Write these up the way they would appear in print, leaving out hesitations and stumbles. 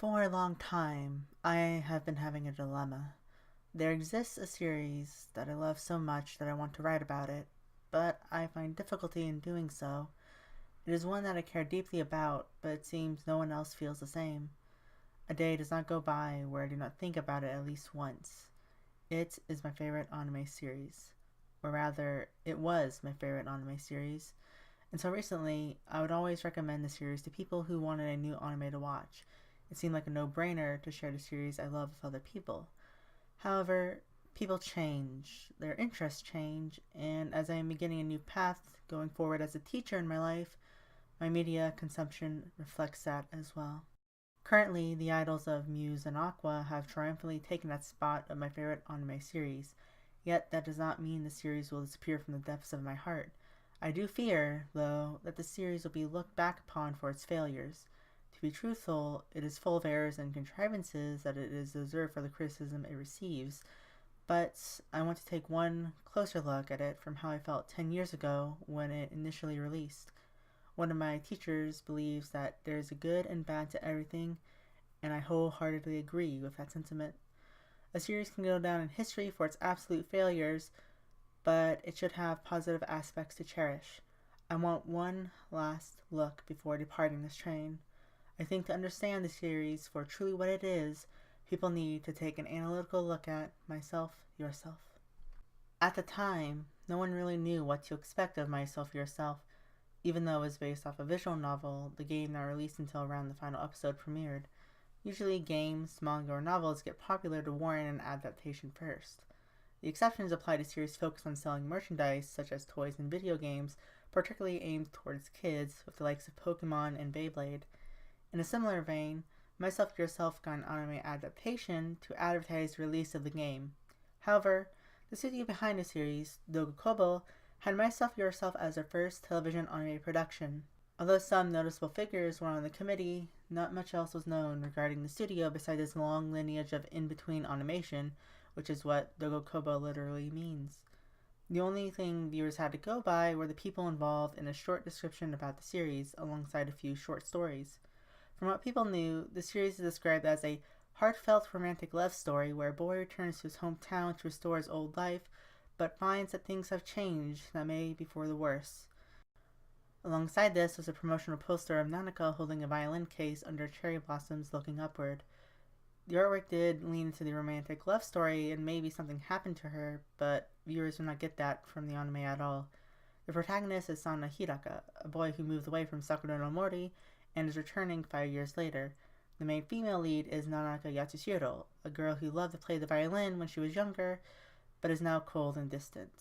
For a long time, I have been having a dilemma. There exists a series that I love so much that I want to write about it, but I find difficulty in doing so. It is one that I care deeply about, but it seems no one else feels the same. A day does not go by where I do not think about it at least once. It is my favorite anime series. Or rather, it was my favorite anime series. Until recently, I would always recommend the series to people who wanted a new anime to watch. It seemed like a no-brainer to share the series I love with other people. However, people change, their interests change, and as I am beginning a new path going forward as a teacher in my life, my media consumption reflects that as well. Currently, the idols of Muse and Aqua have triumphantly taken that spot of my favorite anime series, yet that does not mean the series will disappear from the depths of my heart. I do fear, though, that the series will be looked back upon for its failures. To be truthful, it is full of errors and contrivances that it is deserved for the criticism it receives, but I want to take one closer look at it from how I felt 10 years ago when it initially released. One of my teachers believes that there is a good and bad to everything, and I wholeheartedly agree with that sentiment. A series can go down in history for its absolute failures, but it should have positive aspects to cherish. I want one last look before departing this train. I think to understand the series for truly what it is, people need to take an analytical look at Myself, Yourself. At the time, no one really knew what to expect of Myself, Yourself. Even though it was based off a visual novel, the game not released until around the final episode premiered. Usually games, manga, or novels get popular to warrant an adaptation first. The exceptions apply to series focused on selling merchandise, such as toys and video games, particularly aimed towards kids, with the likes of Pokemon and Beyblade. In a similar vein, Myself Yourself got an anime adaptation to advertise the release of the game. However, the studio behind the series, Dogokobo, had Myself Yourself as their first television anime production. Although some noticeable figures were on the committee, not much else was known regarding the studio besides its long lineage of in-between animation, which is what Dogokobo literally means. The only thing viewers had to go by were the people involved and a short description about the series, alongside a few short stories. From what people knew, the series is described as a heartfelt romantic love story where a boy returns to his hometown to restore his old life, but finds that things have changed that may be for the worse. Alongside this was a promotional poster of Nanaka holding a violin case under cherry blossoms looking upward. The artwork did lean into the romantic love story and maybe something happened to her, but viewers do not get that from the anime at all. The protagonist is Sana Hiraka, a boy who moved away from Sakura no Mori and is returning 5 years later. The main female lead is Nanaka Yatsushiro, a girl who loved to play the violin when she was younger, but is now cold and distant.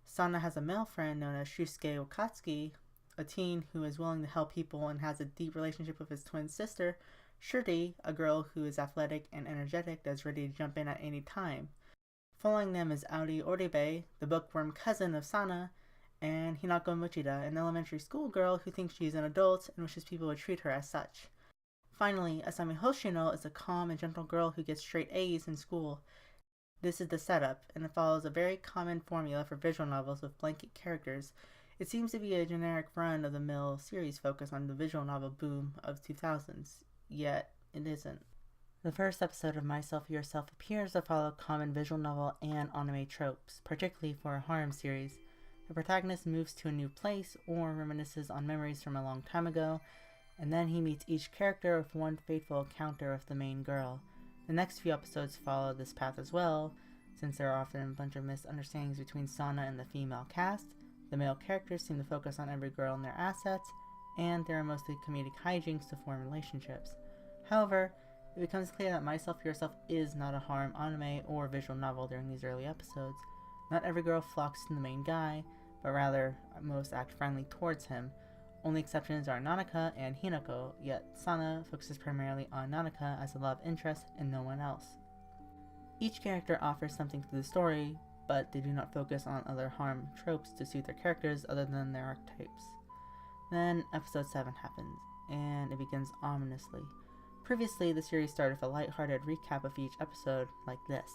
Sana has a male friend known as Shusuke Wakatsuki, a teen who is willing to help people and has a deep relationship with his twin sister, Shuri, a girl who is athletic and energetic that is ready to jump in at any time. Following them is Aoi Oribe, the bookworm cousin of Sana, and Hinako Mochida, an elementary school girl who thinks she is an adult and wishes people would treat her as such. Finally, Asami Hoshino is a calm and gentle girl who gets straight A's in school. This is the setup, and it follows a very common formula for visual novels with blanket characters. It seems to be a generic run-of-the-mill series focused on the visual novel boom of 2000s, yet it isn't. The first episode of Myself Yourself appears to follow common visual novel and anime tropes, particularly for a harem series. The protagonist moves to a new place or reminisces on memories from a long time ago, and then he meets each character with one fateful encounter with the main girl. The next few episodes follow this path as well, since there are often a bunch of misunderstandings between Sana and the female cast. The male characters seem to focus on every girl and their assets, and there are mostly comedic hijinks to form relationships. However, it becomes clear that Myself Yourself is not a harem anime or visual novel during these early episodes. Not every girl flocks to the main guy, but rather most act friendly towards him. Only exceptions are Nanaka and Hinako, yet Sana focuses primarily on Nanaka as a love interest and no one else. Each character offers something to the story, but they do not focus on other harem tropes to suit their characters other than their archetypes. Then episode 7 happens, and it begins ominously. Previously, the series started with a lighthearted recap of each episode like this.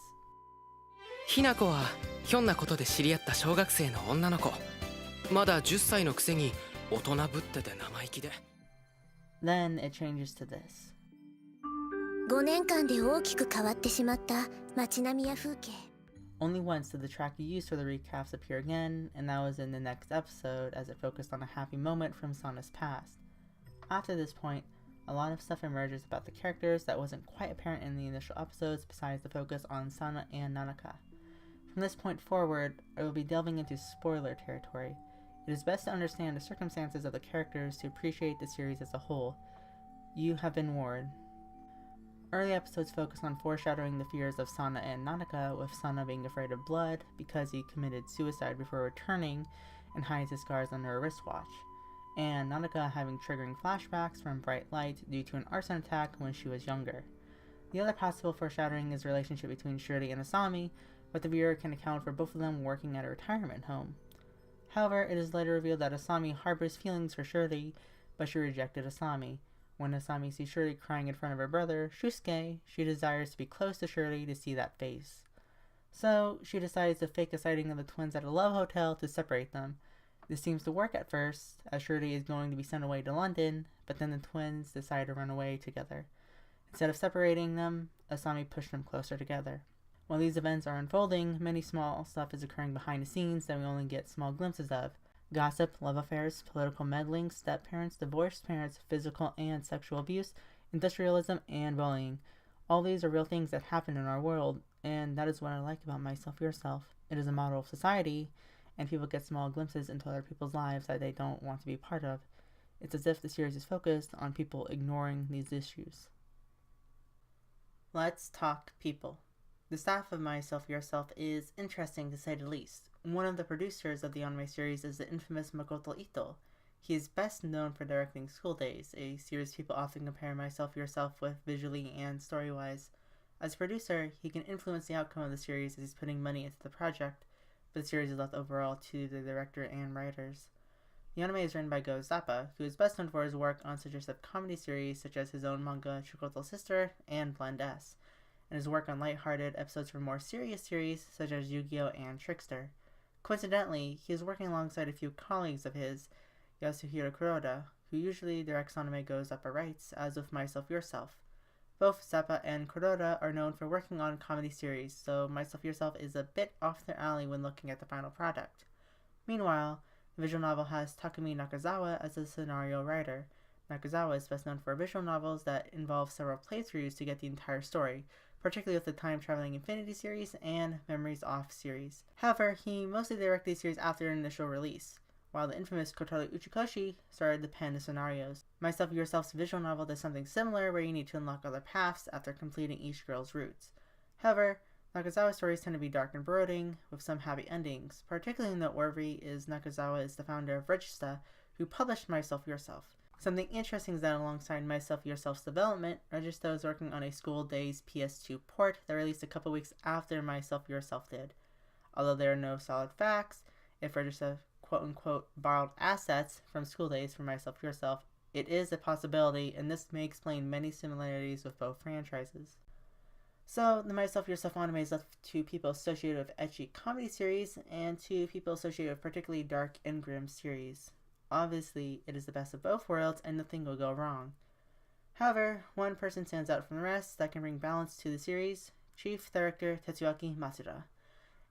ひな子はひょんなことで知り合った小学生の女の子。まだ10歳のくせに大人ぶってて生意気で。Then it changes to this. 5年間で大きく変わってしまった街並みや風景。 Only once did the track you used for the recaps appear again, and that was in the next episode as it focused on a happy moment from Sana's past. After this point, a lot of stuff emerges about the characters that wasn't quite apparent in the initial episodes besides the focus on Sana and Nanaka. From this point forward, I will be delving into spoiler territory. It is best to understand the circumstances of the characters to appreciate the series as a whole. You have been warned. Early episodes focus on foreshadowing the fears of Sana and Nanaka, with Sana being afraid of blood because he committed suicide before returning and hides his scars under a wristwatch, and Nanaka having triggering flashbacks from bright light due to an arson attack when she was younger. The other possible foreshadowing is the relationship between Shuri and Asami, but the viewer can account for both of them working at a retirement home. However, it is later revealed that Asami harbors feelings for Shuri, but she rejected Asami. When Asami sees Shuri crying in front of her brother, Shusuke, she desires to be close to Shuri to see that face. So, she decides to fake a sighting of the twins at a love hotel to separate them. This seems to work at first, as Shuri is going to be sent away to London, but then the twins decide to run away together. Instead of separating them, Asami pushed them closer together. While these events are unfolding, many small stuff is occurring behind the scenes that we only get small glimpses of. Gossip, love affairs, political meddling, step-parents, divorced parents, physical and sexual abuse, industrialism, and bullying. All these are real things that happen in our world, and that is what I like about Myself Yourself. It is a model of society, and people get small glimpses into other people's lives that they don't want to be part of. It's as if the series is focused on people ignoring these issues. Let's talk people. The staff of Myself Yourself is interesting to say the least. One of the producers of the anime series is the infamous Makoto Ito. He is best known for directing School Days, a series people often compare Myself Yourself with visually and story-wise. As a producer, he can influence the outcome of the series as he's putting money into the project, but the series is left overall to the director and writers. The anime is written by Go Zappa, who is best known for his work on suggestive comedy series such as his own manga Chocoto Sister and Blend S, and his work on lighthearted episodes for more serious series such as Yu-Gi-Oh! And Trickster. Coincidentally, he is working alongside a few colleagues of his, Yatsushiro Kuroda, who usually directs anime Go Zappa writes, as with Myself Yourself. Both Zappa and Kuroda are known for working on comedy series, so Myself Yourself is a bit off their alley when looking at the final product. Meanwhile, the visual novel has Takumi Nakazawa as a scenario writer. Nakazawa is best known for visual novels that involve several playthroughs to get the entire story, particularly with the time-traveling Infinity series and Memories Off series. However, he mostly directed these series after an initial release, while the infamous Kotaro Uchikoshi started to pen the scenarios. Myself Yourself's visual novel does something similar where you need to unlock other paths after completing each girl's routes. However, Nakazawa's stories tend to be dark and brooding, with some happy endings. Particularly noteworthy is Nakazawa is the founder of Regista, who published Myself Yourself. Something interesting is that alongside Myself Yourself's development, Regista is working on a School Days PS2 port that released a couple weeks after Myself Yourself did. Although there are no solid facts, if Regista quote-unquote borrowed assets from School Days for Myself Yourself, it is a possibility, and this may explain many similarities with both franchises. So, the Myself Yourself anime is left to people associated with ecchi comedy series, and to people associated with particularly dark and grim series. Obviously, it is the best of both worlds, and nothing will go wrong. However, one person stands out from the rest that can bring balance to the series: Chief Director Tetsuaki Matsuda.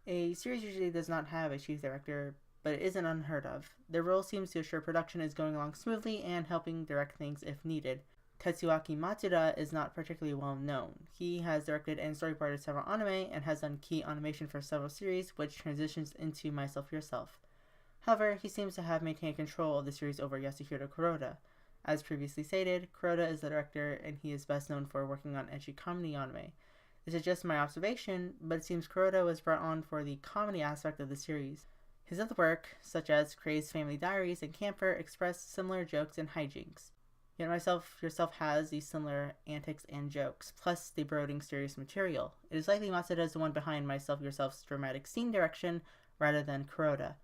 A series usually does not have a chief director, but it isn't unheard of. Their role seems to assure production is going along smoothly and helping direct things if needed. Tetsuaki Matsuda is not particularly well known. He has directed and storyboarded several anime and has done key animation for several series, which transitions into Myself Yourself. However, he seems to have maintained control of the series over Yasuhiro Kuroda. As previously stated, Kuroda is the director, and he is best known for working on ecchi comedy anime. This is just my observation, but it seems Kuroda was brought on for the comedy aspect of the series. His other work, such as Crazed Family Diaries and Camper, express similar jokes and hijinks. Yet Myself Yourself has these similar antics and jokes, plus the brooding serious material. It is likely Matsuda is the one behind Myself Yourself's dramatic scene direction, rather than Kuroda.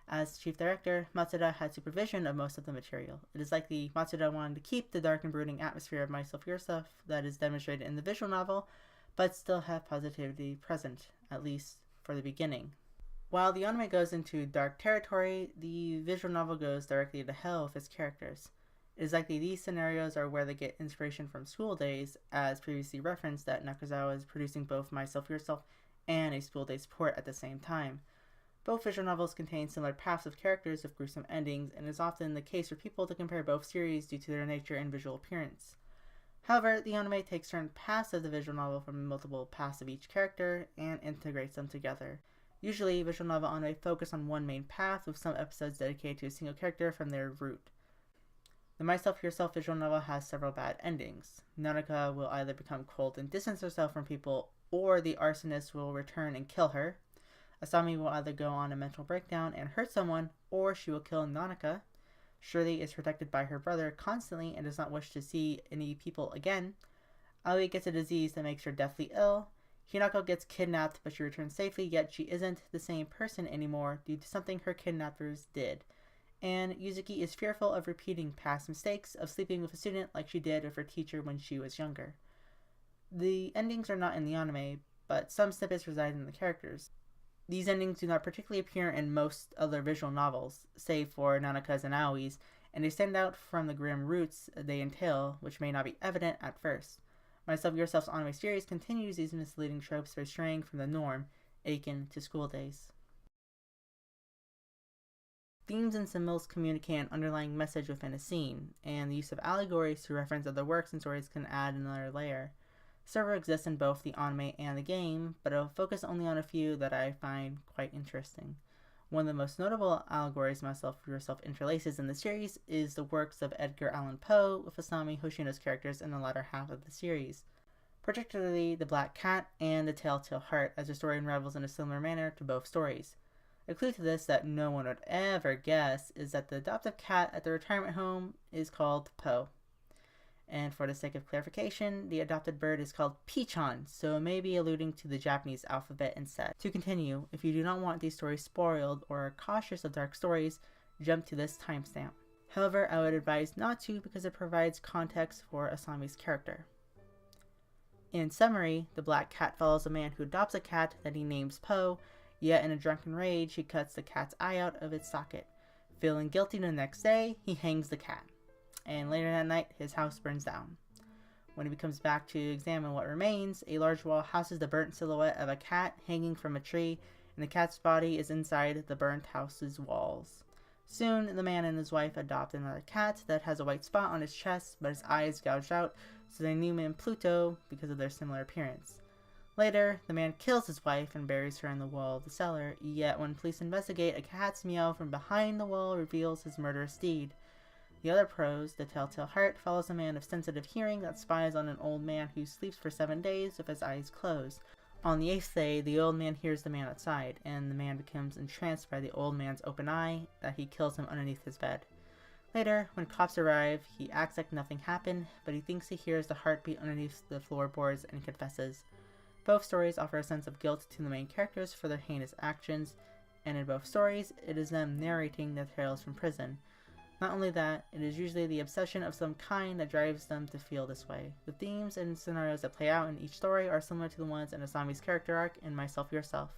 As chief director, Matsuda had supervision of most of the material. It is likely Matsuda wanted to keep the dark and brooding atmosphere of Myself Yourself that is demonstrated in the visual novel, but still have positivity present, at least for the beginning. While the anime goes into dark territory, the visual novel goes directly to hell with its characters. It is likely these scenarios are where they get inspiration from School Days, as previously referenced that Nakazawa is producing both Myself Yourself and a School Days port at the same time. Both visual novels contain similar paths of characters with gruesome endings, and it is often the case for people to compare both series due to their nature and visual appearance. However, the anime takes certain paths of the visual novel from multiple paths of each character and integrates them together. Usually, visual novel anime focus on one main path, with some episodes dedicated to a single character from their root. The Myself Yourself visual novel has several bad endings. Nanaka will either become cold and distance herself from people, or the arsonist will return and kill her. Asami will either go on a mental breakdown and hurt someone, or she will kill Nanaka. Shirley is protected by her brother constantly and does not wish to see any people again. Aoi gets a disease that makes her deathly ill. Hinako gets kidnapped, but she returns safely, yet she isn't the same person anymore due to something her kidnappers did. And Yuzuki is fearful of repeating past mistakes of sleeping with a student like she did with her teacher when she was younger. The endings are not in the anime, but some snippets reside in the characters. These endings do not particularly appear in most other visual novels, save for Nanaka's and Aoi's, and they stand out from the grim roots they entail, which may not be evident at first. Myself Yourself's anime series continues these misleading tropes by straying from the norm, akin to School Days. Themes and symbols communicate an underlying message within a scene, and the use of allegories to reference other works and stories can add another layer. Several exist in both the anime and the game, but I'll focus only on a few that I find quite interesting. One of the most notable allegories Myself Yourself interlaces in the series is the works of Edgar Allan Poe with Asami Hoshino's characters in the latter half of the series, particularly the Black Cat and the Telltale Heart, as the story unravels in a similar manner to both stories. A clue to this that no one would ever guess is that the adoptive cat at the retirement home is called Poe. And for the sake of clarification, the adopted bird is called Pichon, so it may be alluding to the Japanese alphabet instead. To continue, if you do not want these stories spoiled or are cautious of dark stories, jump to this timestamp. However, I would advise not to because it provides context for Asami's character. In summary, the Black Cat follows a man who adopts a cat that he names Poe, yet in a drunken rage he cuts the cat's eye out of its socket. Feeling guilty the next day, he hangs the cat. And later that night, his house burns down. When he comes back to examine what remains, a large wall houses the burnt silhouette of a cat hanging from a tree, and the cat's body is inside the burnt house's walls. Soon, the man and his wife adopt another cat that has a white spot on its chest, but his eye is gouged out, so they name him Pluto because of their similar appearance. Later, the man kills his wife and buries her in the wall of the cellar, yet when police investigate, a cat's meow from behind the wall reveals his murderous deed. The other prose, The Telltale Heart, follows a man of sensitive hearing that spies on an old man who sleeps for 7 days with his eyes closed. On the 8th day, the old man hears the man outside, and the man becomes entranced by the old man's open eye that he kills him underneath his bed. Later, when cops arrive, he acts like nothing happened, but he thinks he hears the heartbeat underneath the floorboards and confesses. Both stories offer a sense of guilt to the main characters for their heinous actions, and in both stories, it is them narrating their tales from prison. Not only that, it is usually the obsession of some kind that drives them to feel this way. The themes and scenarios that play out in each story are similar to the ones in Asami's character arc in Myself Yourself.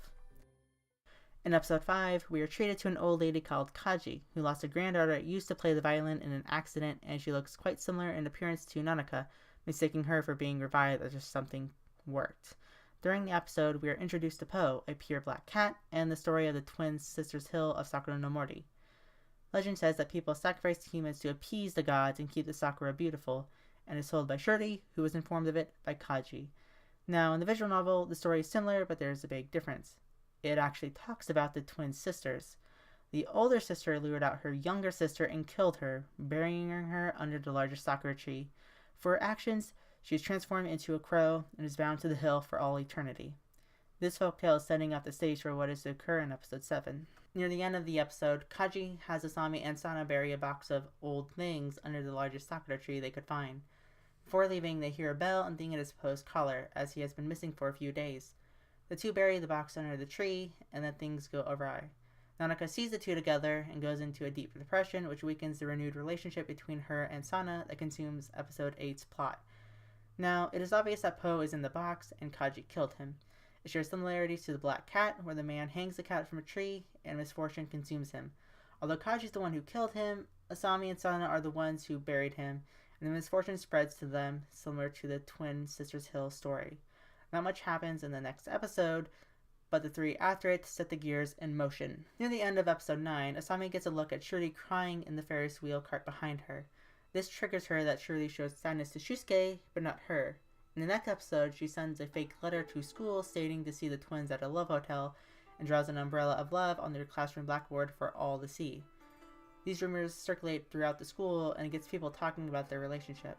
In episode 5, we are treated to an old lady called Kaji, who lost a granddaughter that used to play the violin in an accident, and she looks quite similar in appearance to Nanaka, mistaking her for being revived as if something worked. During the episode, we are introduced to Poe, a pure black cat, and the story of the twin sisters Hill of Sakura no Mori. Legend says that people sacrificed humans to appease the gods and keep the Sakura beautiful, and is told by Shuri, who was informed of it by Kaji. Now, in the visual novel, the story is similar, but there's a big difference. It actually talks about the twin sisters. The older sister lured out her younger sister and killed her, burying her under the largest sakura tree. For her actions, she is transformed into a crow and is bound to the hill for all eternity. This folktale is setting up the stage for what is to occur in episode 7. Near the end of the episode, Kaji has Asami and Sana bury a box of old things under the largest sakura tree they could find. Before leaving, they hear a bell and think it is Poe's collar, as he has been missing for a few days. The two bury the box under the tree, and then things go awry. Nanaka sees the two together and goes into a deep depression, which weakens the renewed relationship between her and Sana that consumes episode 8's plot. Now, it is obvious that Poe is in the box and Kaji killed him. It shares similarities to the Black Cat, where the man hangs the cat from a tree and misfortune consumes him. Although Kaji is the one who killed him, Asami and Sana are the ones who buried him, and the misfortune spreads to them, similar to the Twin Sisters Hill story. Not much happens in the next episode, but the three after it set the gears in motion. Near the end of episode 9, Asami gets a look at Shuri crying in the Ferris wheel cart behind her. This triggers her that Shuri shows sadness to Shusuke, but not her. In the next episode, she sends a fake letter to school stating to see the twins at a love hotel and draws an umbrella of love on their classroom blackboard for all to see. These rumors circulate throughout the school and it gets people talking about their relationship.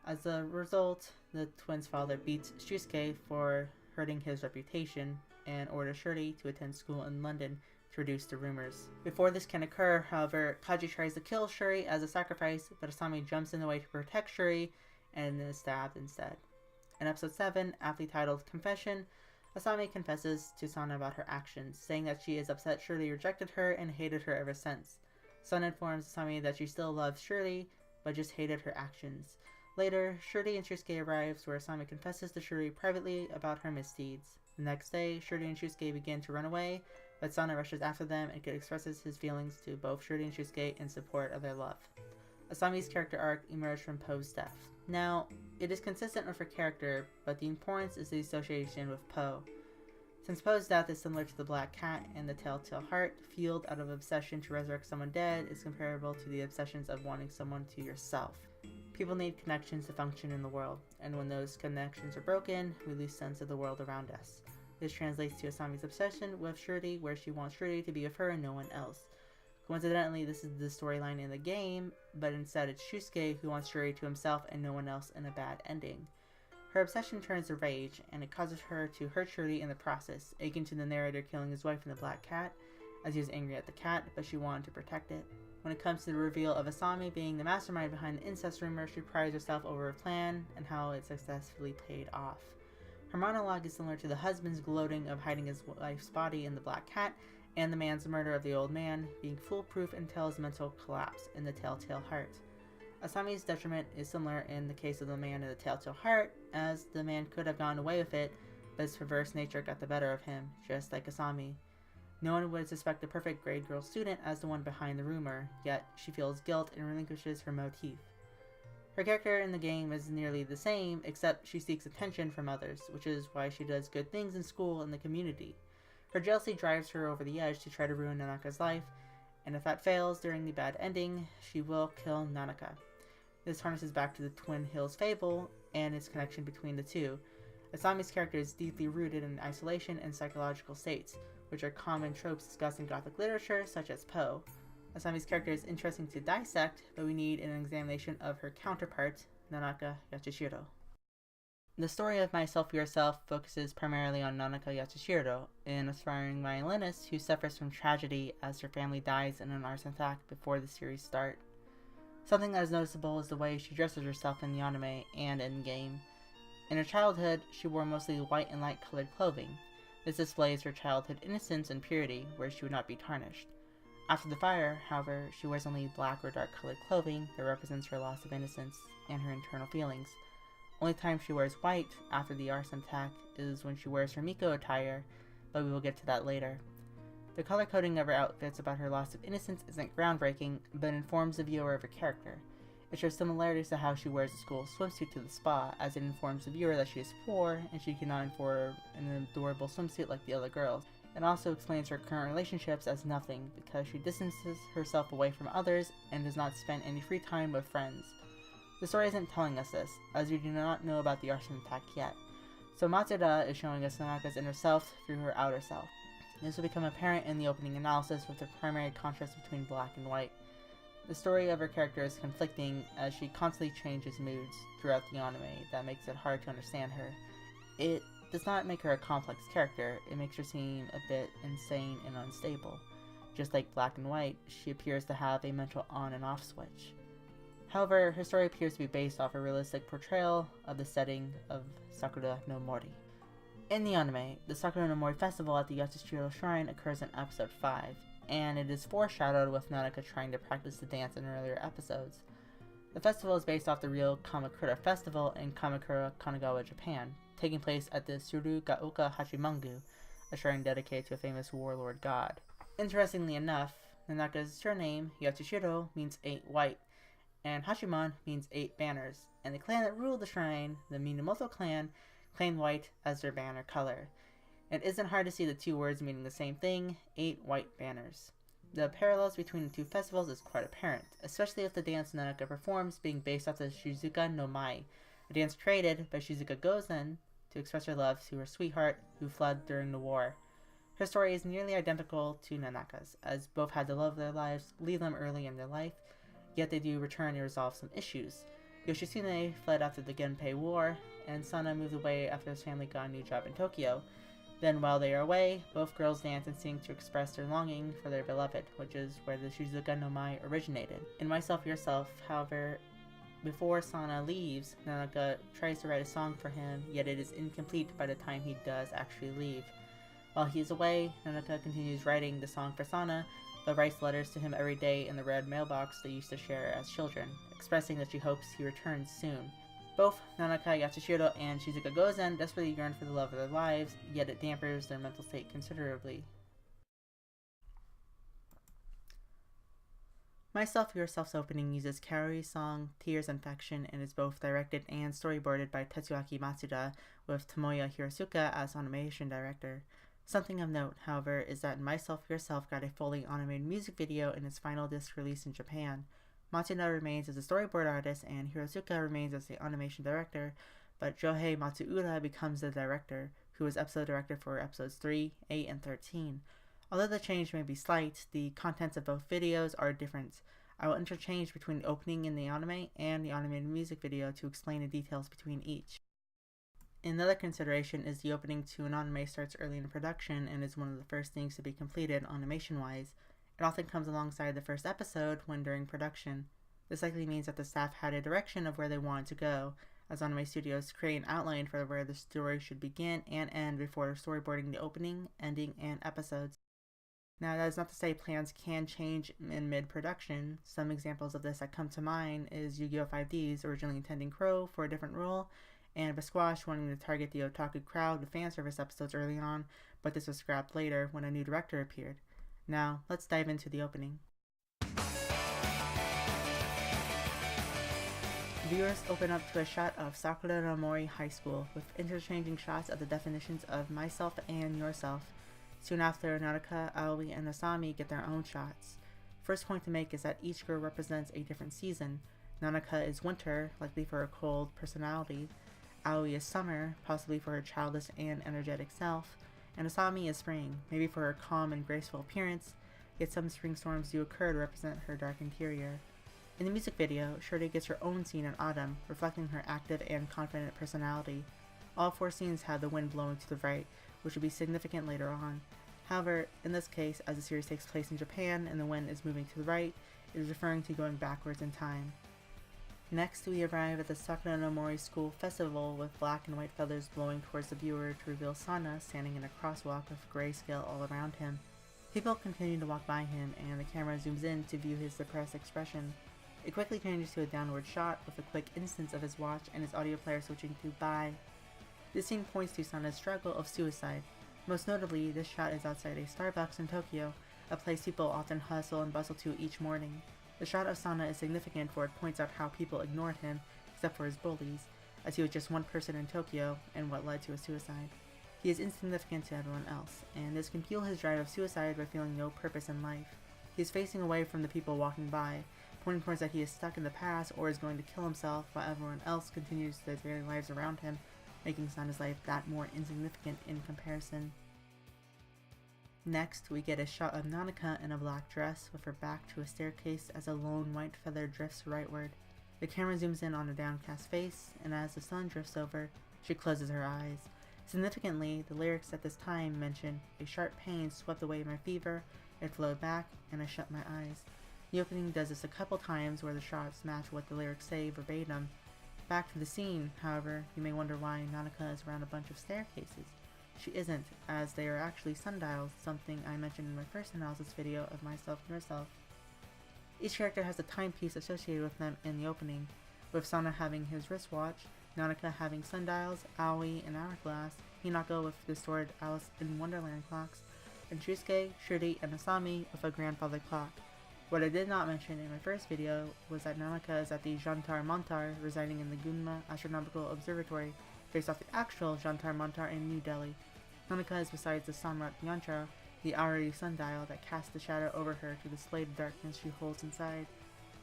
As a result, the twins' father beats Shusuke for hurting his reputation and orders Shuri to attend school in London to reduce the rumors. Before this can occur, however, Kaji tries to kill Shuri as a sacrifice, but Asami jumps in the way to protect Shuri and is stabbed instead. In episode 7, aptly titled Confession, Asami confesses to Sana about her actions, saying that she is upset Shuri rejected her and hated her ever since. Sana informs Asami that she still loves Shuri, but just hated her actions. Later, Shuri and Shusuke arrives where Asami confesses to Shuri privately about her misdeeds. The next day, Shuri and Shusuke begin to run away, but Sana rushes after them and expresses his feelings to both Shuri and Shusuke in support of their love. Asami's character arc emerged from Poe's death. Now, it is consistent with her character, but the importance is the association with Poe. Since Poe's death is similar to the Black Cat and the Telltale Heart, fueled out of obsession to resurrect someone dead is comparable to the obsessions of wanting someone to yourself. People need connections to function in the world, and when those connections are broken, we lose sense of the world around us. This translates to Asami's obsession with Shuri, where she wants Shuri to be with her and no one else. Coincidentally, this is the storyline in the game, but instead it's Shusuke who wants Shuri to himself and no one else in a bad ending. Her obsession turns to rage, and it causes her to hurt Shuri in the process, akin to the narrator killing his wife in the Black Cat, as he was angry at the cat, but she wanted to protect it. When it comes to the reveal of Asami being the mastermind behind the incest rumor, she prides herself over her plan and how it successfully paid off. Her monologue is similar to the husband's gloating of hiding his wife's body in the Black Cat, and the man's murder of the old man, being foolproof until his mental collapse in the Telltale Heart. Asami's detriment is similar in the case of the man in the Telltale Heart, as the man could have gone away with it, but his perverse nature got the better of him, just like Asami. No one would suspect the perfect grade girl student as the one behind the rumor, yet she feels guilt and relinquishes her motif. Her character in the game is nearly the same, except she seeks attention from others, which is why she does good things in school and the community. Her jealousy drives her over the edge to try to ruin Nanaka's life, and if that fails during the bad ending, she will kill Nanaka. This harnesses back to the Twin Hills fable and its connection between the two. Asami's character is deeply rooted in isolation and psychological states, which are common tropes discussed in Gothic literature, such as Poe. Asami's character is interesting to dissect, but we need an examination of her counterpart, Nanaka Yatsushiro. The story of Myself for Yourself focuses primarily on Nanaka Yatsushiro, an aspiring violinist who suffers from tragedy as her family dies in an arson attack before the series start. Something that is noticeable is the way she dresses herself in the anime and in-game. In her childhood, she wore mostly white and light-colored clothing. This displays her childhood innocence and purity, where she would not be tarnished. After the fire, however, she wears only black or dark-colored clothing that represents her loss of innocence and her internal feelings. Only time she wears white after the arson attack is when she wears her Miko attire, but we will get to that later. The color coding of her outfits about her loss of innocence isn't groundbreaking, but informs the viewer of her character. It shows similarities to how she wears a school swimsuit to the spa, as it informs the viewer that she is poor and she cannot afford an adorable swimsuit like the other girls. It also explains her current relationships as nothing, because she distances herself away from others and does not spend any free time with friends. The story isn't telling us this, as we do not know about the arson attack yet, so Matsuda is showing us Nanaka's inner self through her outer self. This will become apparent in the opening analysis with the primary contrast between black and white. The story of her character is conflicting as she constantly changes moods throughout the anime that makes it hard to understand her. It does not make her a complex character, it makes her seem a bit insane and unstable. Just like black and white, she appears to have a mental on and off switch. However, her story appears to be based off a realistic portrayal of the setting of Sakura no Mori. In the anime, the Sakura no Mori festival at the Yatsushiro Shrine occurs in episode 5, and it is foreshadowed with Nanaka trying to practice the dance in earlier episodes. The festival is based off the real Kamakura Festival in Kamakura, Kanagawa, Japan, taking place at the Tsurugaoka Hachimangu, a shrine dedicated to a famous warlord god. Interestingly enough, Nanaka's surname, Yatsushiro, means 8 white, and Hashimon means 8 banners, and the clan that ruled the shrine, the Minamoto clan, claimed white as their banner color. It isn't hard to see the two words meaning the same thing, 8 white banners. The parallels between the two festivals is quite apparent, especially with the dance Nanaka performs being based off the Shizuka no Mai, a dance created by Shizuka Gozen to express her love to her sweetheart who fled during the war. Her story is nearly identical to Nanaka's, as both had the love of their lives leave them early in their life, yet they do return and resolve some issues. Yoshitsune fled after the Genpei War, and Sana moved away after his family got a new job in Tokyo. Then while they are away, both girls dance and sing to express their longing for their beloved, which is where the Shizuka no Mai originated. In Myself Yourself, however, before Sana leaves, Nanaka tries to write a song for him, yet it is incomplete by the time he does actually leave. While he is away, Nanaka continues writing the song for Sana, but writes letters to him every day in the red mailbox they used to share as children, expressing that she hopes he returns soon. Both Nanaka, Yatsushiro, and Shizuka Gozen desperately yearn for the love of their lives, yet it dampers their mental state considerably. Myself Yourself's opening uses Kaori's song Tears Infection and is both directed and storyboarded by Tetsuaki Matsuda, with Tomoya Hirosuka as animation director. Something of note, however, is that Myself Yourself got a fully animated music video in its final disc release in Japan. Matsuda remains as a storyboard artist and Hirosuka remains as the animation director, but Johei Matsuura becomes the director, who was episode director for episodes 3, 8, and 13. Although the change may be slight, the contents of both videos are different. I will interchange between the opening in the anime and the animated music video to explain the details between each. Another consideration is the opening to an anime starts early in production and is one of the first things to be completed animation-wise. It often comes alongside the first episode when during production. This likely means that the staff had a direction of where they wanted to go, as anime studios create an outline for where the story should begin and end before storyboarding the opening, ending, and episodes. Now, that is not to say plans can change in mid-production. Some examples of this that come to mind is Yu-Gi-Oh! 5D's originally intending Crow for a different role, and Bisquash wanting to target the otaku crowd with fan service episodes early on, but this was scrapped later when a new director appeared. Now, let's dive into the opening. Viewers open up to a shot of Sakura no Mori High School, with interchanging shots of the definitions of myself and yourself. Soon after, Nanaka, Aoi, and Asami get their own shots. First point to make is that each girl represents a different season. Nanaka is winter, likely for her cold personality. Aoi is summer, possibly for her childish and energetic self. And Asami is spring, maybe for her calm and graceful appearance, yet some spring storms do occur to represent her dark interior. In the music video, Shorty gets her own scene in autumn, reflecting her active and confident personality. All 4 scenes have the wind blowing to the right, which will be significant later on. However, in this case, as the series takes place in Japan and the wind is moving to the right, it is referring to going backwards in time. Next, we arrive at the Sakura no Mori School Festival with black and white feathers blowing towards the viewer to reveal Sana standing in a crosswalk with grayscale all around him. People continue to walk by him, and the camera zooms in to view his depressed expression. It quickly changes to a downward shot with a quick instance of his watch and his audio player switching to bye. This scene points to Sana's struggle of suicide. Most notably, this shot is outside a Starbucks in Tokyo, a place people often hustle and bustle to each morning. The shot of Sana is significant for it points out how people ignored him, except for his bullies, as he was just one person in Tokyo and what led to his suicide. He is insignificant to everyone else, and this can fuel his drive of suicide by feeling no purpose in life. He is facing away from the people walking by, pointing towards that he is stuck in the past or is going to kill himself while everyone else continues their daily lives around him, making Sana's life that more insignificant in comparison. Next, we get a shot of Nanaka in a black dress with her back to a staircase as a lone white feather drifts rightward. The camera zooms in on her downcast face, and as the sun drifts over, she closes her eyes. Significantly, the lyrics at this time mention, "A sharp pain swept away my fever, it flowed back, and I shut my eyes." The opening does this a couple times where the shots match what the lyrics say verbatim. Back to the scene, however, you may wonder why Nanaka is around a bunch of staircases. She isn't, as they are actually sundials, something I mentioned in my first analysis video of Myself and Yourself. Each character has a timepiece associated with them in the opening, with Sana having his wristwatch, Nanaka having sundials, Aoi an hourglass, Hinako with distorted Alice in Wonderland clocks, and Shusuke, Shuri, and Asami with a grandfather clock. What I did not mention in my first video was that Nanaka is at the Jantar Montar residing in the Gunma Astronomical Observatory, based off the actual Jantar Montar in New Delhi. Nanaka is besides the Samrat Yantra, the hourly sundial that casts the shadow over her to display the darkness she holds inside.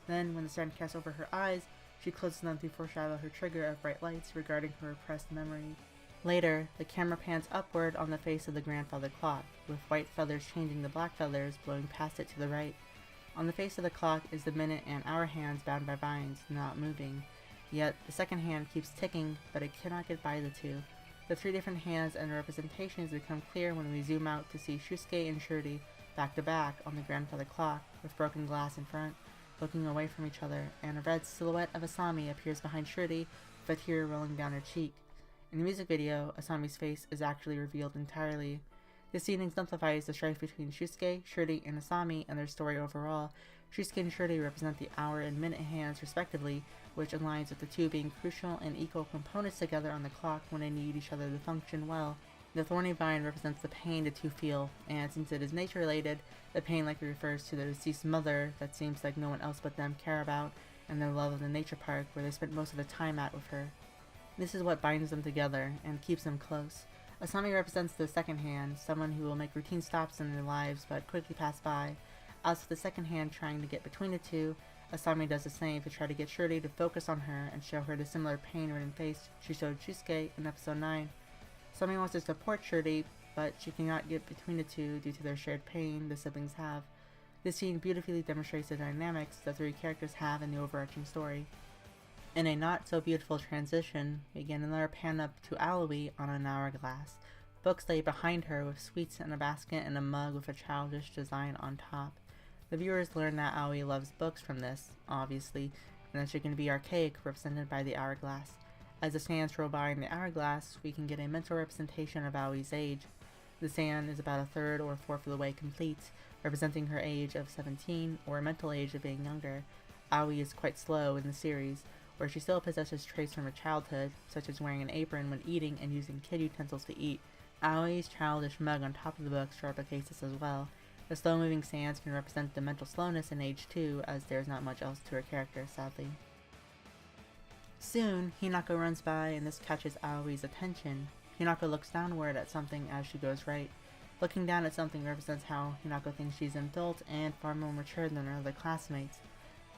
Then, when the sun casts over her eyes, she closes them to foreshadow her trigger of bright lights regarding her repressed memory. Later, the camera pans upward on the face of the grandfather clock, with white feathers changing to black feathers blowing past it to the right. On the face of the clock is the minute and hour hands bound by vines, not moving. Yet, the second hand keeps ticking, but it cannot get by the two. The three different hands and representations become clear when we zoom out to see Shusuke and Shuri back to back on the grandfather clock, with broken glass in front, looking away from each other, and a red silhouette of Asami appears behind Shuri, with a tear rolling down her cheek. In the music video, Asami's face is actually revealed entirely. This scene exemplifies the strife between Shusuke, Shuri, and Asami and their story overall. Shusuke and Shuri represent the hour and minute hands respectively, which aligns with the two being crucial and equal components together on the clock when they need each other to function well. The thorny vine represents the pain the two feel, and since it is nature-related, the pain likely refers to the deceased mother that seems like no one else but them care about, and their love of the nature park where they spent most of the time at with her. This is what binds them together and keeps them close. Asami represents the second hand, someone who will make routine stops in their lives but quickly pass by. As for the second hand trying to get between the two, Asami does the same to try to get Shuri to focus on her and show her the similar pain-ridden face she showed Shusuke in episode 9. Asami wants to support Shuri, but she cannot get between the two due to their shared pain the siblings have. This scene beautifully demonstrates the dynamics the three characters have in the overarching story. In a not-so-beautiful transition, we get another pan-up to Aoi on an hourglass. Books lay behind her with sweets in a basket and a mug with a childish design on top. The viewers learn that Aoi loves books from this, obviously, and that she can be archaic, represented by the hourglass. As the sands roll by in the hourglass, we can get a mental representation of Aoi's age. The sand is about a third or fourth of the way complete, representing her age of 17, or a mental age of being younger. Aoi is quite slow in the series, where she still possesses traits from her childhood, such as wearing an apron when eating and using kid utensils to eat. Aoi's childish mug on top of the books replicates this as well. The slow-moving sands can represent the mental slowness in age too, as there's not much else to her character, sadly. Soon, Hinako runs by and this catches Aoi's attention. Hinako looks downward at something as she goes right. Looking down at something represents how Hinako thinks she's an adult and far more mature than her other classmates.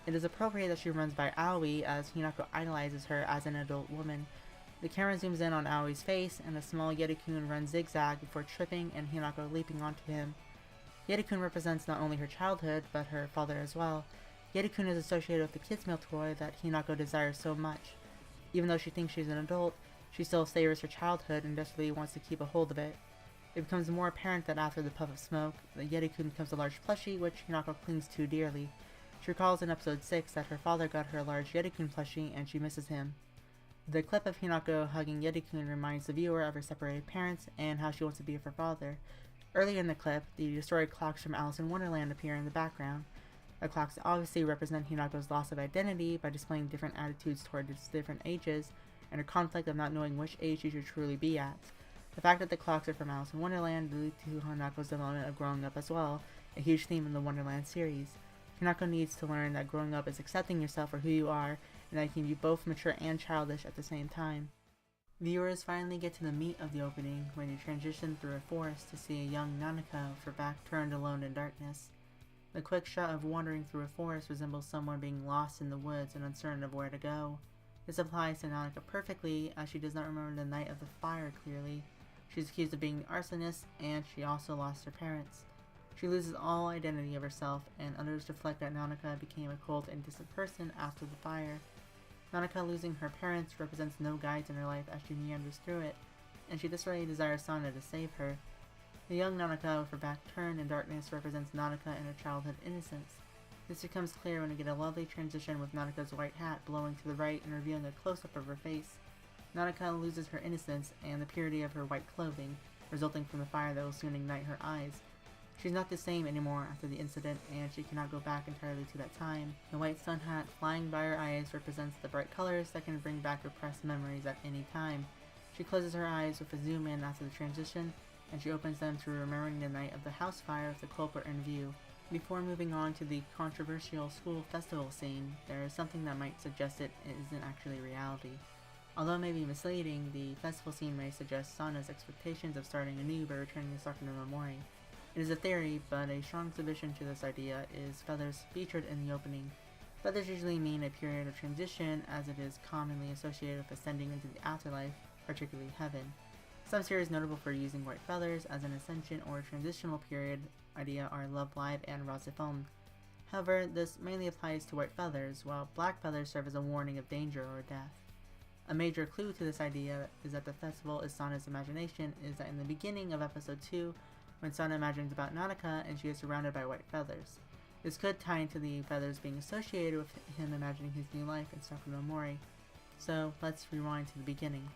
It is appropriate that she runs by Aoi as Hinako idolizes her as an adult woman. The camera zooms in on Aoi's face and the small Yeti-kun runs zigzag before tripping and Hinako leaping onto him. Yeti-kun represents not only her childhood, but her father as well. Yeti-kun is associated with the kids' meal toy that Hinako desires so much. Even though she thinks she's an adult, she still savors her childhood and desperately wants to keep a hold of it. It becomes more apparent that after the puff of smoke, the Yeti-kun becomes a large plushie which Hinako clings to dearly. She recalls in episode 6 that her father got her a large Yeti-kun plushie and she misses him. The clip of Hinako hugging Yeti-kun reminds the viewer of her separated parents and how she wants to be with her father. Earlier in the clip, the destroyed clocks from Alice in Wonderland appear in the background. The clocks obviously represent Hinako's loss of identity by displaying different attitudes toward its different ages, and her conflict of not knowing which age she should truly be at. The fact that the clocks are from Alice in Wonderland leads to Hinako's development of growing up as well, a huge theme in the Wonderland series. Hinako needs to learn that growing up is accepting yourself for who you are, and that you can be both mature and childish at the same time. Viewers finally get to the meat of the opening when you transition through a forest to see a young Nanaka with her back turned alone in darkness. The quick shot of wandering through a forest resembles someone being lost in the woods and uncertain of where to go. This applies to Nanaka perfectly, as she does not remember the night of the fire clearly. She is accused of being the arsonist, and she also lost her parents. She loses all identity of herself, and others reflect that Nanaka became a cold and distant person after the fire. Nanaka losing her parents represents no guides in her life as she meanders through it, and she desperately desires Sana to save her. The young Nanaka with her back turned in darkness represents Nanaka and her childhood innocence. This becomes clear when we get a lovely transition with Nanaka's white hat blowing to the right and revealing a close-up of her face. Nanaka loses her innocence and the purity of her white clothing, resulting from the fire that will soon ignite her eyes. She's not the same anymore after the incident, and she cannot go back entirely to that time. The white sun hat flying by her eyes represents the bright colors that can bring back repressed memories at any time. She closes her eyes with a zoom in after the transition, and she opens them to remembering the night of the house fire with the culprit in view. Before moving on to the controversial school festival scene, there is something that might suggest it isn't actually reality. Although it may be misleading, the festival scene may suggest Sana's expectations of starting anew by returning to Sakura no Mori. It is a theory, but a strong exhibition to this idea is feathers featured in the opening. Feathers usually mean a period of transition, as it is commonly associated with ascending into the afterlife, particularly heaven. Some series notable for using white feathers as an ascension or transitional period idea are Love Live and Razifon. However, this mainly applies to white feathers, while black feathers serve as a warning of danger or death. A major clue to this idea is that the festival is Sana's imagination is that in the beginning of episode 2, when Sana imagines about Nanaka and she is surrounded by white feathers. This could tie into the feathers being associated with him imagining his new life in Sakura no Mori. So let's rewind to the beginning.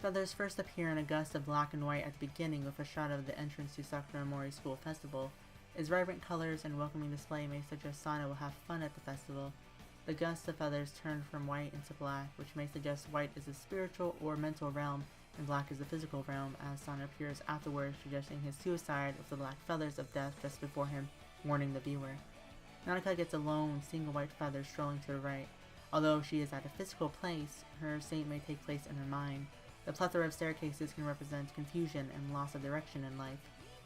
Feathers first appear in a gust of black and white at the beginning with a shot of the entrance to Sakura no Mori School Festival. Its vibrant colors and welcoming display may suggest Sana will have fun at the festival. The gusts of feathers turn from white into black, which may suggest white is the spiritual or mental realm and black is the physical realm, as Sana appears afterwards suggesting his suicide with the black feathers of death just before him, warning the viewer. Nanaka gets a lone, single white feather strolling to the right. Although she is at a physical place, her state may take place in her mind. The plethora of staircases can represent confusion and loss of direction in life.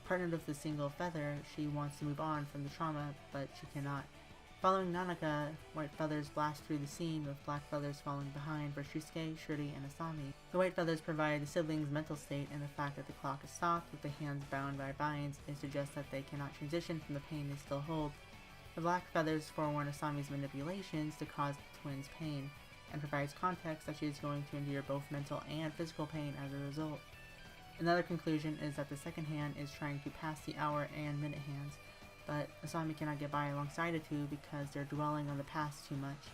Partnered with the single feather, she wants to move on from the trauma, but she cannot. Following Nanaka, white feathers blast through the scene, with black feathers falling behind for Shusuke, Shuri, and Asami. The white feathers provide the siblings' mental state, and the fact that the clock is stopped with the hands bound by binds, it suggests that they cannot transition from the pain they still hold. The black feathers forewarn Asami's manipulations to cause the twins pain, and provides context that she is going to endure both mental and physical pain as a result. Another conclusion is that the second hand is trying to pass the hour and minute hands, but Asami cannot get by alongside the two because they're dwelling on the past too much.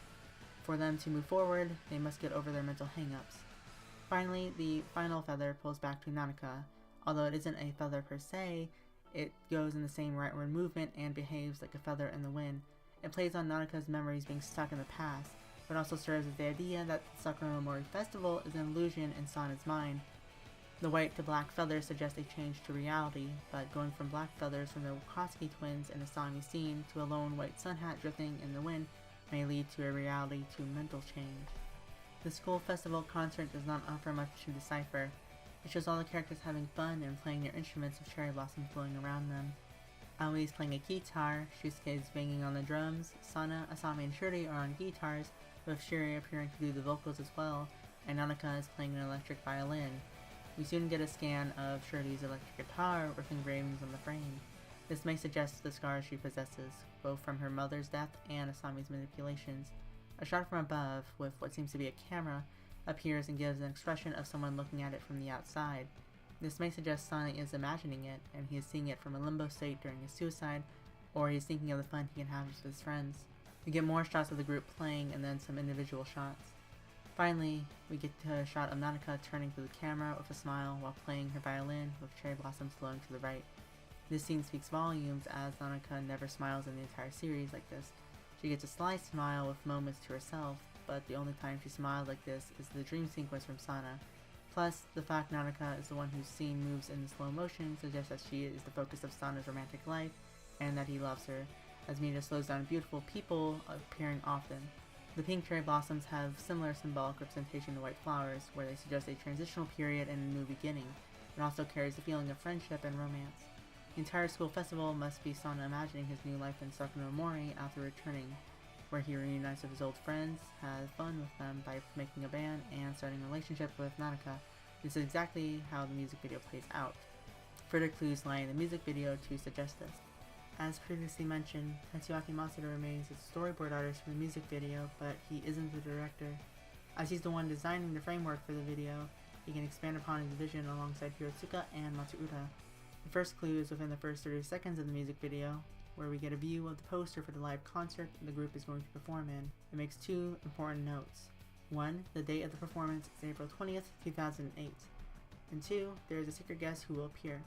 For them to move forward, they must get over their mental hang-ups. Finally, the final feather pulls back to Nanaka. Although it isn't a feather per se, it goes in the same rightward movement and behaves like a feather in the wind. It plays on Nanaka's memories being stuck in the past, but also serves as the idea that the Sakura no Mori Festival is an illusion in Sana's mind. The white to black feathers suggest a change to reality, but going from black feathers from the Wakatsuki twins in Asami's scene to a lone white sun hat drifting in the wind may lead to a reality to mental change. The school festival concert does not offer much to decipher. It shows all the characters having fun and playing their instruments with cherry blossoms blowing around them. Aoi is playing a guitar, Shusuke is banging on the drums, Sana, Asami, and Shuri are on guitars, with Shuri appearing to do the vocals as well, and Nanaka is playing an electric violin. We soon get a scan of Shuri's electric guitar with engravings on the frame. This may suggest the scars she possesses, both from her mother's death and Asami's manipulations. A shot from above, with what seems to be a camera, appears and gives an expression of someone looking at it from the outside. This may suggest Sana is imagining it, and he is seeing it from a limbo state during his suicide, or he is thinking of the fun he can have with his friends. We get more shots of the group playing and then some individual shots. Finally, we get to a shot of Nanaka turning to the camera with a smile while playing her violin with cherry blossoms glowing to the right. This scene speaks volumes, as Nanaka never smiles in the entire series like this. She gets a sly smile with moments to herself, but the only time she smiles like this is the dream sequence from Sana. Plus, the fact Nanaka is the one whose scene moves in slow motion suggests that she is the focus of Sana's romantic life, and that he loves her, as media slows down beautiful people appearing often. The pink cherry blossoms have similar symbolic representation to white flowers, where they suggest a transitional period and a new beginning. It also carries the feeling of friendship and romance. The entire school festival must be Sana imagining his new life in Sakura no Mori after returning, where he reunites with his old friends, has fun with them by making a band, and starting a relationship with Nanaka. This is exactly how the music video plays out. Further clues lie in the music video to suggest this. As previously mentioned, Tetsuaki Masuda remains the storyboard artist for the music video, but he isn't the director. As he's the one designing the framework for the video, he can expand upon his vision alongside Hirotsuka and Matsuura. The first clue is within the first 30 seconds of the music video, where we get a view of the poster for the live concert the group is going to perform in. It makes two important notes. 1. The date of the performance is April 20th, 2008. And 2. There is a secret guest who will appear.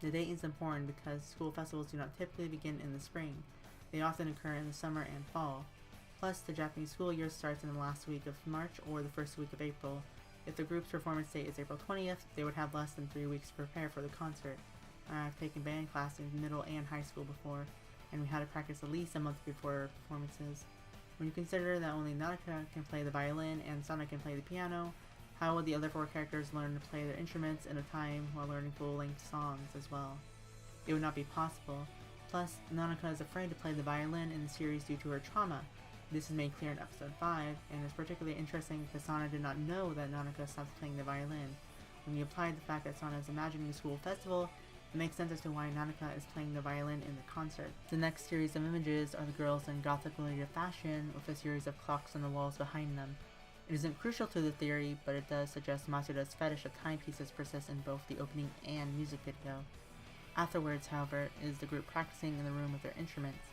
The date is important because school festivals do not typically begin in the spring. They often occur in the summer and fall. Plus, the Japanese school year starts in the last week of March or the first week of April, If the group's performance date is April 20th, they would have less than 3 weeks to prepare for the concert. I've taken band classes in middle and high school before, and we had to practice at least a month before performances. When you consider that only Nanaka can play the violin and Sana can play the piano, how would the other 4 characters learn to play their instruments in a time while learning full-length songs as well? It would not be possible. Plus, Nanaka is afraid to play the violin in the series due to her trauma. This is made clear in episode 5, and is particularly interesting because Sana did not know that Nanaka stopped playing the violin. When you apply the fact that Sana is imagining a school festival, it makes sense as to why Nanaka is playing the violin in the concert. The next series of images are the girls in gothic-related fashion with a series of clocks on the walls behind them. It isn't crucial to the theory, but it does suggest Masuda's fetish of timepieces persists in both the opening and music video. Afterwards, however, is the group practicing in the room with their instruments.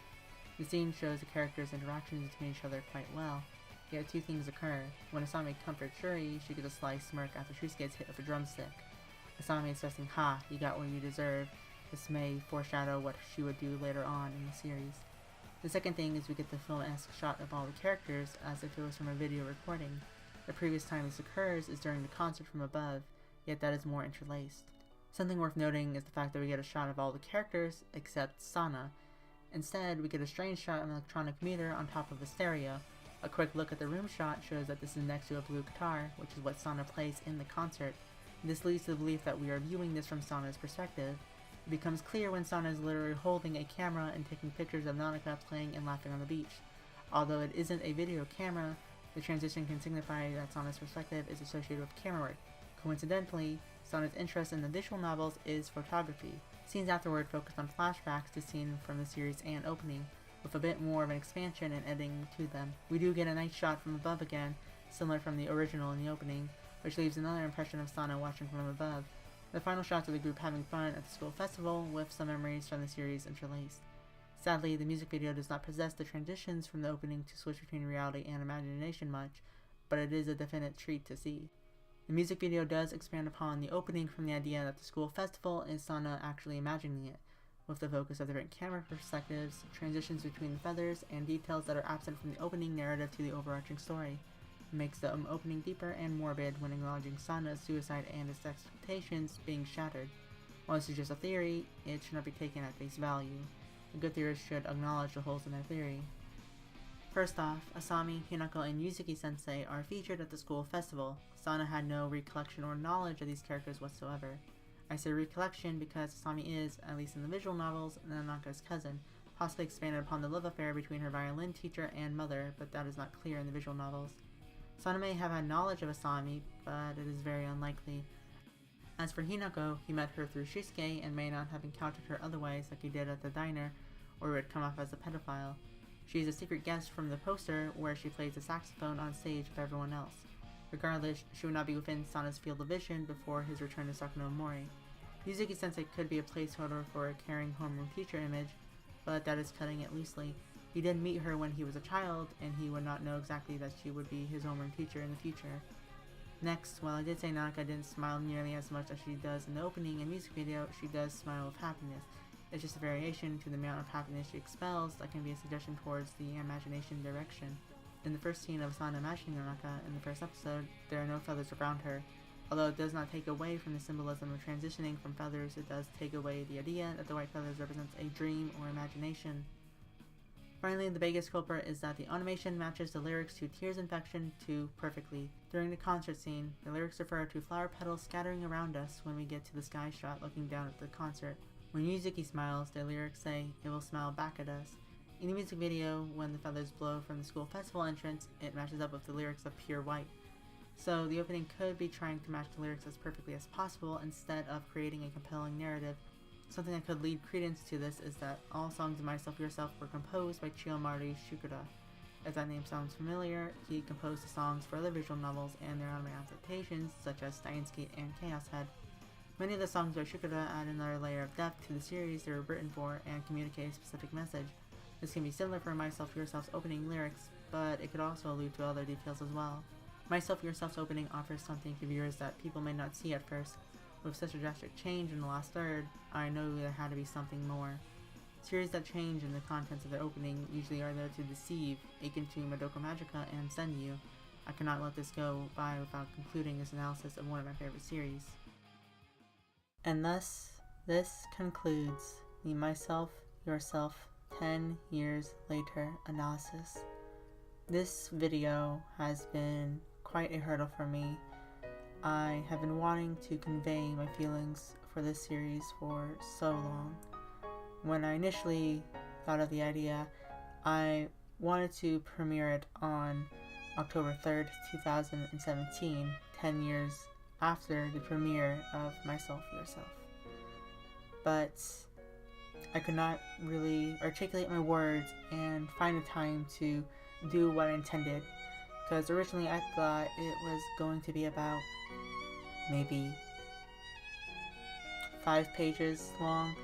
The scene shows the characters' interactions between each other quite well, yet 2 things occur. When Asami comforts Shuri, she gets a sly smirk after Shuri gets hit with a drumstick. Asami is stressing, "Ha, you got what you deserve." This may foreshadow what she would do later on in the series. The second thing is we get the film-esque shot of all the characters as if it was from a video recording. The previous time this occurs is during the concert from above, yet that is more interlaced. Something worth noting is the fact that we get a shot of all the characters except Sana. Instead, we get a strange shot of an electronic meter on top of a stereo. A quick look at the room shot shows that this is next to a blue guitar, which is what Sana plays in the concert. This leads to the belief that we are viewing this from Sana's perspective. It becomes clear when Sana is literally holding a camera and taking pictures of Nanaka playing and laughing on the beach. Although it isn't a video camera, the transition can signify that Sana's perspective is associated with camera work. Coincidentally, Sana's interest in the visual novels is photography. Scenes afterward focus on flashbacks to scenes from the series and opening, with a bit more of an expansion and editing to them. We do get a nice shot from above again, similar from the original in the opening, which leaves another impression of Sana watching from above. The final shots of the group having fun at the school festival, with some memories from the series interlaced. Sadly, the music video does not possess the transitions from the opening to switch between reality and imagination much, but it is a definite treat to see. The music video does expand upon the opening from the idea that the school festival is Sana actually imagining it, with the focus of different camera perspectives, transitions between the feathers, and details that are absent from the opening narrative to the overarching story. It makes the opening deeper and morbid when acknowledging Sana's suicide and its expectations being shattered. While this is just a theory, it should not be taken at face value. A good theorist should acknowledge the holes in their theory. First off, Asami, Hinako, and Yuzuki-sensei are featured at the school festival. Sana had no recollection or knowledge of these characters whatsoever. I say recollection because Asami is, at least in the visual novels, Nanaka's cousin, possibly expanded upon the love affair between her violin teacher and mother, but that is not clear in the visual novels. Sana may have had knowledge of Asami, but it is very unlikely. As for Hinako, he met her through Shisuke and may not have encountered her otherwise like he did at the diner, or would come off as a pedophile. She is a secret guest from the poster where she plays the saxophone on stage with everyone else. Regardless, she would not be within Sana's field of vision before his return to Sakunomori. Yuzuki-sensei could be a placeholder for a caring homeroom teacher image, but that is cutting it loosely. He did meet her when he was a child, and he would not know exactly that she would be his homeroom teacher in the future. Next, while I did say Nanaka didn't smile nearly as much as she does in the opening and music video, she does smile with happiness. It's just a variation to the amount of happiness she expels that can be a suggestion towards the imagination direction. In the first scene of Sana imagining Nanaka in the first episode, there are no feathers around her. Although it does not take away from the symbolism of transitioning from feathers, it does take away the idea that the white feathers represents a dream or imagination. Finally, the biggest culprit is that the animation matches the lyrics to Tears Infection 2 perfectly. During the concert scene, the lyrics refer to flower petals scattering around us when we get to the sky shot looking down at the concert. When Yuzuki smiles, the lyrics say, "It will smile back at us." In the music video, when the feathers blow from the school festival entrance, it matches up with the lyrics of Pure White. So the opening could be trying to match the lyrics as perfectly as possible instead of creating a compelling narrative. Something that could lead credence to this is that all songs of Myself Yourself were composed by Chiyomari Shikuda. If that name sounds familiar, he composed the songs for other visual novels and their anime adaptations, such as Steins Gate and Chaos Head. Many of the songs by Shikuda add another layer of depth to the series they were written for and communicate a specific message. This can be similar for Myself Yourself's opening lyrics, but it could also allude to other details as well. Myself Yourself's opening offers something to viewers that people may not see at first. With such a drastic change in the last third, I know there had to be something more. Series that change in the contents of their opening usually are there to deceive, akin to Madoka Magica and Senyu. I cannot let this go by without concluding this analysis of one of my favorite series. And thus, this concludes the Myself, Yourself, 10 Years Later analysis. This video has been quite a hurdle for me. I have been wanting to convey my feelings for this series for so long. When I initially thought of the idea, I wanted to premiere it on October 3rd, 2017, 10 years after the premiere of Myself, Yourself. But I could not really articulate my words and find the time to do what I intended, because originally I thought it was going to be about maybe 5 pages long,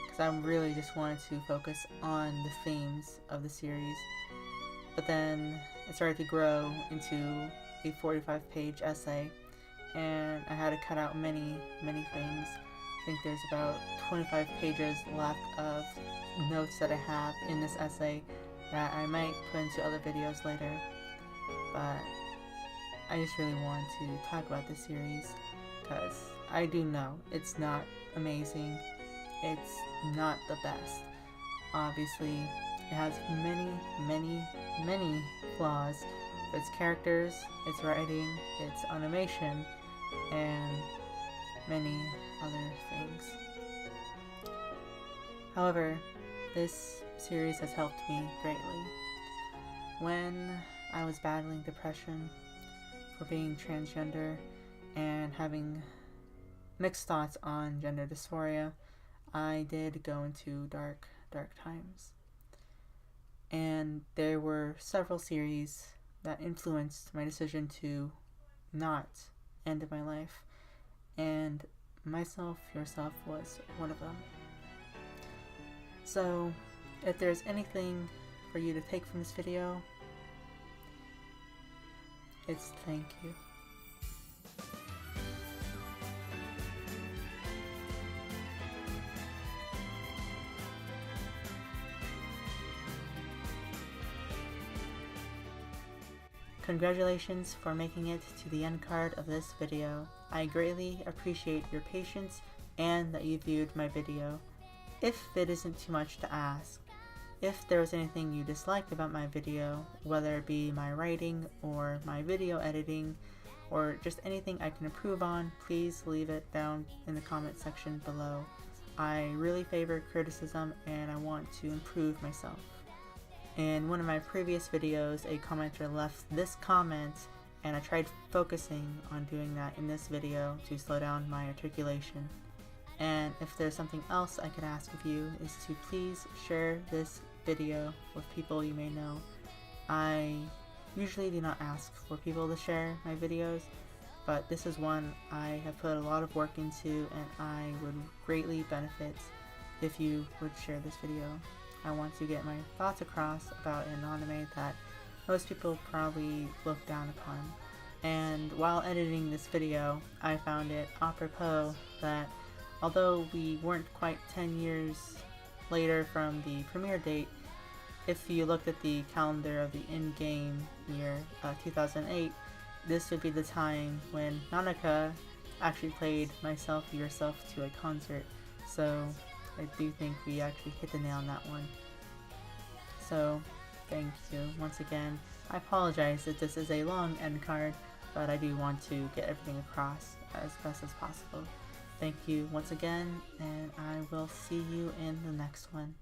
because I really just wanted to focus on the themes of the series. But then it started to grow into a 45-page essay, and I had to cut out many things. I think there's about 25 pages left of notes that I have in this essay that I might put into other videos later. But I just really wanted to talk about this series, because I do know it's not amazing, it's not the best. Obviously, it has many flaws. Its characters, its writing, its animation, and many other things. However, this series has helped me greatly. When I was battling depression for being transgender and having mixed thoughts on gender dysphoria, I did go into dark times. And there were several series that influenced my decision to not end my life, and Myself, Yourself was one of them. So, if there's anything for you to take from this video, it's thank you. Congratulations for making it to the end card of this video. I greatly appreciate your patience and that you viewed my video. If it isn't too much to ask, if there was anything you disliked about my video, whether it be my writing or my video editing, or just anything I can improve on, please leave it down in the comment section below. I really favor criticism and I want to improve myself. In one of my previous videos, a commenter left this comment, and I tried focusing on doing that in this video to slow down my articulation. And if there's something else I could ask of you, is to please share this video with people you may know. I usually do not ask for people to share my videos, but this is one I have put a lot of work into, and I would greatly benefit if you would share this video. I want to get my thoughts across about an anime that most people probably look down upon. And while editing this video, I found it apropos that although we weren't quite 10 years later from the premiere date, if you looked at the calendar of the in-game year, 2008, this would be the time when Nanaka actually played Myself, Yourself to a concert. So I do think we actually hit the nail on that one. So, thank you once again. I apologize if this is a long end card, but I do want to get everything across as best as possible. Thank you once again, and I will see you in the next one.